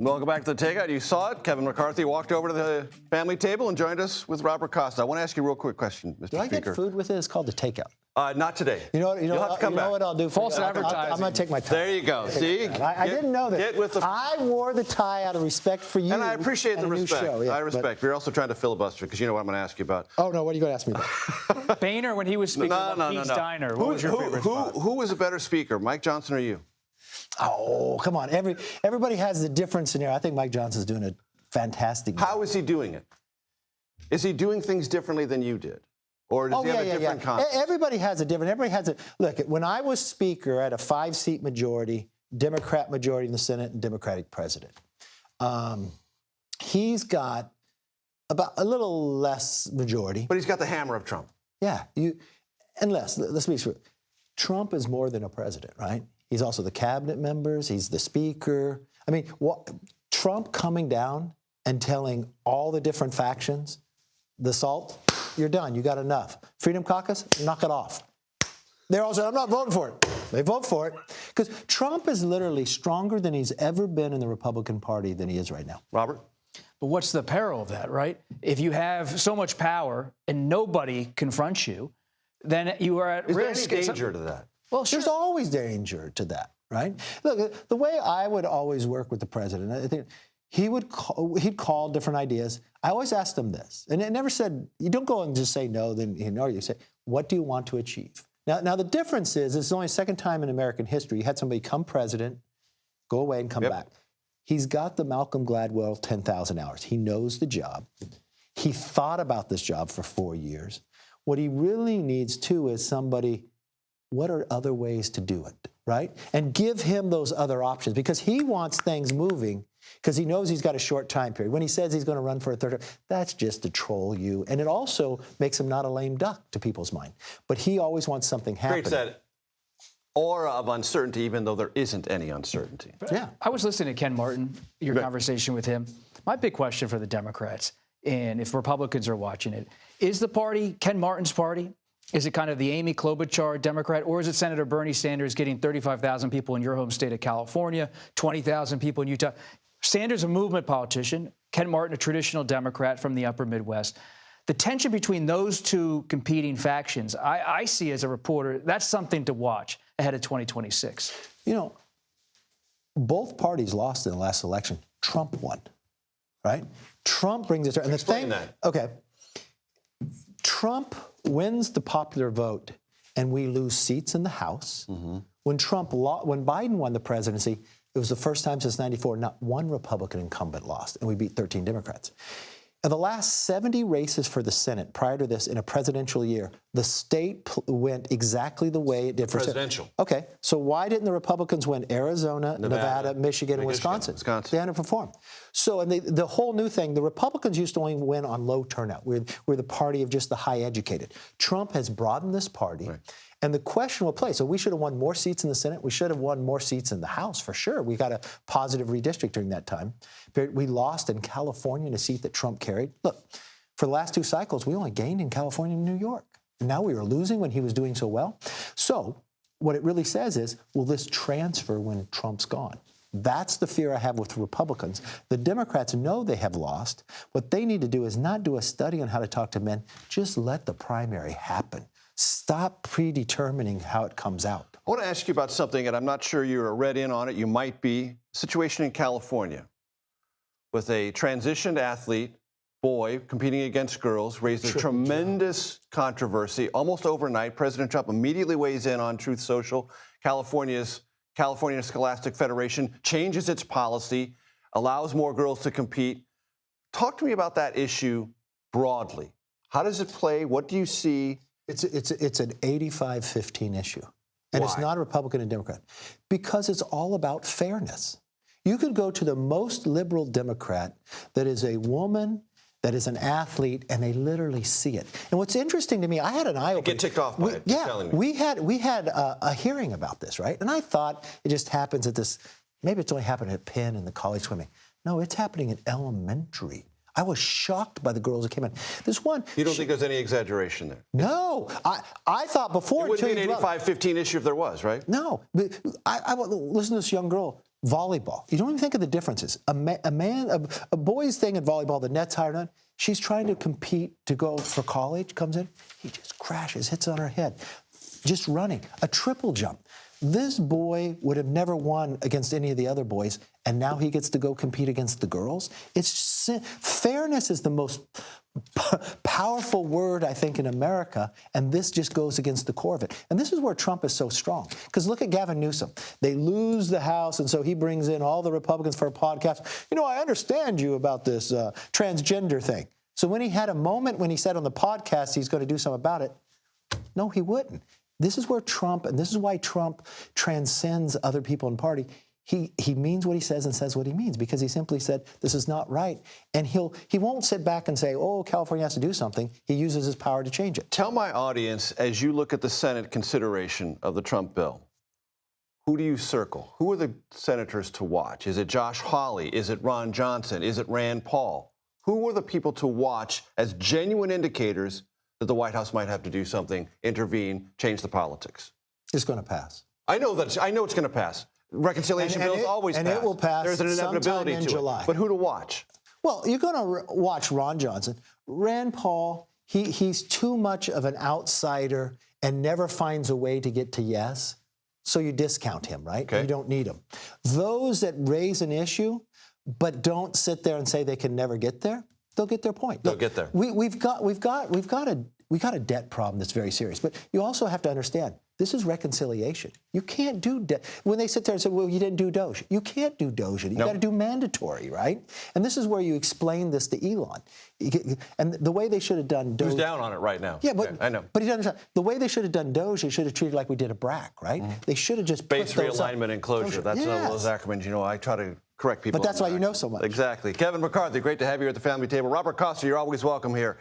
Welcome back to the Takeout. You saw it. Kevin McCarthy walked over to the family table and joined us with Robert Costa. I want to ask you a real quick question, Mr. Do I Speaker. get food with it? It's called the Takeout. Not today. You'll have to come back. What I'll do? False advertising. I'm going to take my tie. There you go. See? I didn't know that. I wore the tie out of respect for you. And I appreciate the respect. Show. Yeah, I respect. We're also trying to filibuster because you know what I'm going to ask you about. Oh, no. What are you going to ask me about? Boehner, when he was speaking about Pete's Diner, what was your favorite spot? Who was a better speaker, Mike Johnson or you? Oh, come on. Everybody has a different scenario. I think Mike Johnson's doing a fantastic job. How is he doing it? Is he doing things differently than you did? Or does he have a different concept? Everybody has a different. Everybody has a look. When I was Speaker, I had a 5-seat majority, Democrat majority in the Senate, and Democratic president. He's got about a little less majority, but he's got the hammer of Trump. Yeah, let's be true. Trump is more than a president, right? He's also the cabinet members. He's the Speaker. I mean, Trump coming down and telling all the different factions, the SALT, you're done. You got enough. Freedom Caucus, knock it off. They're all saying, I'm not voting for it. They vote for it. Because Trump is literally stronger than he's ever been in the Republican Party than he is right now. Robert? But what's the peril of that, right? If you have so much power and nobody confronts you, then you are at risk. Is there any danger to that? Well, sure. There's always danger to that, right? Look, the way I would always work with the president, I think he'd call different ideas. I always asked him this, and it never said, you don't go and just say no, then you say, what do you want to achieve? Now the difference is, it's only the second time in American history you had somebody become president, go away and come back. He's got the Malcolm Gladwell 10,000 hours. He knows the job. He thought about this job for 4 years. What he really needs, too, is somebody, what are other ways to do it, right? And give him those other options, because he wants things moving, because he knows he's got a short time period. When he says he's going to run for a third term, that's just to troll you. And it also makes him not a lame duck to people's mind. But he always wants something happening. Creates that aura of uncertainty, even though there isn't any uncertainty. Yeah. I was listening to Ken Martin, your conversation with him. My big question for the Democrats, and if Republicans are watching it, is the party Ken Martin's party? Is it kind of the Amy Klobuchar Democrat, or is it Senator Bernie Sanders getting 35,000 people in your home state of California, 20,000 people in Utah? Sanders, a movement politician, Ken Martin, a traditional Democrat from the upper Midwest. The tension between those two competing factions, I see as a reporter, that's something to watch ahead of 2026. You know, both parties lost in the last election. Trump won, right? Trump brings it. And Explain that. Okay. Trump wins the popular vote, and we lose seats in the House. Mm-hmm. When Biden won the presidency, it was the first time since '94 not one Republican incumbent lost, and we beat 13 Democrats. In the last 70 races for the Senate prior to this in a presidential year, the state went exactly the way it did for presidential. Okay, so why didn't the Republicans win Arizona, Nevada, Michigan, and Wisconsin? They underperformed. So, and the whole new thing, the Republicans used to only win on low turnout. We're the party of just the high educated. Trump has broadened this party. Right. And the question will play. So we should have won more seats in the Senate. We should have won more seats in the House, for sure. We got a positive redistrict during that time. But we lost in California in a seat that Trump carried. Look, for the last 2 cycles, we only gained in California and New York. And now we were losing when he was doing so well. So what it really says is, will this transfer when Trump's gone? That's the fear I have with Republicans. The Democrats know they have lost. What they need to do is not do a study on how to talk to men. Just let the primary happen. Stop predetermining how it comes out. I want to ask you about something, and I'm not sure you're read in on it. You might be. Situation in California with a transitioned athlete, boy, competing against girls, raised a tremendous controversy almost overnight. President Trump immediately weighs in on Truth Social. California Scholastic Federation changes its policy, allows more girls to compete. Talk to me about that issue broadly. How does it play? What do you see? It's an 85-15 issue. And It's not a Republican and Democrat. Because it's all about fairness. You could go to the most liberal Democrat that is a woman, that is an athlete, and they literally see it. And what's interesting to me, I had an eye-opener. Get ticked off by it. Yeah, we had a hearing about this, right? And I thought it just happens at this, maybe it's only happened at Penn and the college swimming. No, it's happening at elementary. I was shocked by the girls that came in. This one. You don't think there's any exaggeration there? No. I thought before. It wouldn't be an 85-15 issue if there was, right? No. But I listen to this young girl. volleyball. You don't even think of the differences. A boy's thing at volleyball, the net's higher than. She's trying to compete to go for college, comes in, he just crashes, hits on her head. Just running, a triple jump. This boy would have never won against any of the other boys, and now he gets to go compete against the girls. Fairness is the most powerful word, I think, in America, and this just goes against the core of it. And this is where Trump is so strong. Because look at Gavin Newsom. They lose the House, and so he brings in all the Republicans for a podcast. You know, I understand you about this transgender thing. So when he had a moment when he said on the podcast he's going to do something about it, no, he wouldn't. This is where Trump, and this is why Trump transcends other people in the party. He means what he says and says what he means, because he simply said this is not right. And he won't sit back and say, oh, California has to do something. He uses his power to change it. Tell my audience, as you look at the Senate consideration of the Trump bill, who do you circle? Who are the senators to watch? Is it Josh Hawley? Is it Ron Johnson? Is it Rand Paul? Who are the people to watch as genuine indicators that the White House might have to do something, intervene, change the politics? It's going to pass. I know it's going to pass. Reconciliation bills always pass. And it will pass. There's an inevitability in to July. it. But who to watch? Well, you're going to watch Ron Johnson. Rand Paul, he's too much of an outsider and never finds a way to get to yes. So you discount him, right? Okay. You don't need him. Those that raise an issue but don't sit there and say they can never get there, they'll get their point. They'll get there. We've got a debt problem that's very serious. But you also have to understand, this is reconciliation. You can't do debt. When they sit there and say, well, you didn't do Doge. You can't do Doge. You got to do mandatory, right? And this is where you explain this to Elon. And the way they should have done Doge. Who's down on it right now? Yeah, but okay, I know. But he doesn't understand. The way they should have done Doge, they should have treated like we did a BRAC, right? They should have just Base put those realignment and closure. That's one of those acronyms, you know, I try to correct people. But that's why you know so much. Exactly. Kevin McCarthy, great to have you at the family table. Robert Costa, you're always welcome here.